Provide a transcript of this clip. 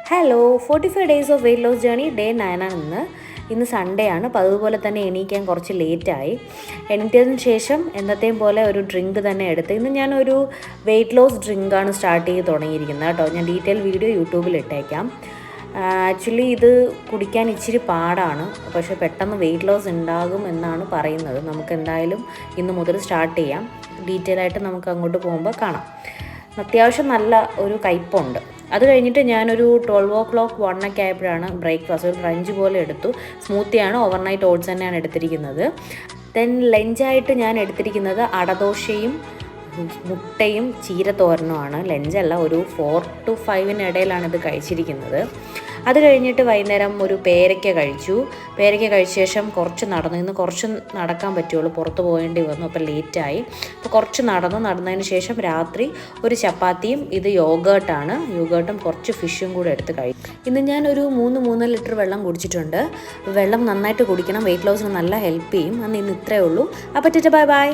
Hello 45 days of weight loss journey day 9 ആണ് ഇന്ന് Sunday ആണ്. അപ്പോൾ അതുപോലെ തന്നെ എണീക്കാൻ കുറച്ച് ലേറ്റായി. എണീറ്റതിന് ശേഷം എന്നത്തെയും പോലെ ഒരു ഡ്രിങ്ക് തന്നെ എടുത്ത് ഇന്ന് ഞാനൊരു വെയിറ്റ് ലോസ് ഡ്രിങ്കാണ് സ്റ്റാർട്ട് ചെയ്ത് തുടങ്ങിയിരിക്കുന്നത് കേട്ടോ. ഞാൻ ഡീറ്റെയിൽ വീഡിയോ യൂട്യൂബിൽ ഇട്ടേക്കാം. ആക്ച്വലി ഇത് കുടിക്കാൻ ഇച്ചിരി പാടാണ്, പക്ഷേ പെട്ടെന്ന് വെയിറ്റ് ലോസ് ഉണ്ടാകും എന്നാണ് പറയുന്നത്. നമുക്ക് എന്തായാലും ഇന്ന് മുതൽ സ്റ്റാർട്ട് ചെയ്യാം. ഡീറ്റെയിൽ ആയിട്ട് നമുക്ക് അങ്ങോട്ട് പോകുമ്പോൾ കാണാം. അത്യാവശ്യം നല്ല ഒരു കയ്പുണ്ട്. അത് കഴിഞ്ഞിട്ട് ഞാനൊരു 12 o'clock 1 ഒക്കെ ആയപ്പോഴാണ് ബ്രേക്ക്ഫാസ്റ്റ് ഒരു ബ്രഞ്ച് പോലെ എടുത്തു. സ്മൂത്തിയാണ്, ഓവർനൈറ്റ് ഓട്സ് തന്നെയാണ് എടുത്തിരിക്കുന്നത്. ദെൻ ലഞ്ചായിട്ട് ഞാൻ എടുത്തിരിക്കുന്നത് അടദോശയും മുട്ടയും ചീരത്തോരനുമാണ്. ലഞ്ചല്ല, ഒരു 4 to 5 ഇടയിലാണ് ഇത് കഴിച്ചിരിക്കുന്നത്. അത് കഴിഞ്ഞിട്ട് വൈകുന്നേരം ഒരു പേരയ്ക്ക കഴിച്ചു. പേരയ്ക്ക കഴിച്ച ശേഷം കുറച്ച് നടന്നു. ഇന്ന് കുറച്ച് നടക്കാൻ പറ്റുള്ളൂ, പുറത്ത് പോകേണ്ടി വന്നു, അപ്പോൾ ലേറ്റായി. അപ്പോൾ കുറച്ച് നടന്നതിന് ശേഷം രാത്രി ഒരു ചപ്പാത്തിയും ഇത് യോഗേർട്ടും കുറച്ച് ഫിഷും കൂടെ എടുത്ത് കഴിച്ചു. ഇന്ന് ഞാനൊരു 3 ലിറ്റർ വെള്ളം കുടിച്ചിട്ടുണ്ട്. വെള്ളം നന്നായിട്ട് കുടിക്കണം, വെയിറ്റ് ലോസിന് നല്ല ഹെൽപ്പ് ചെയ്യും. ഇന്ന് ഇത്രയേ ഉള്ളൂ. അപ്പോൾ ബൈ ബൈ.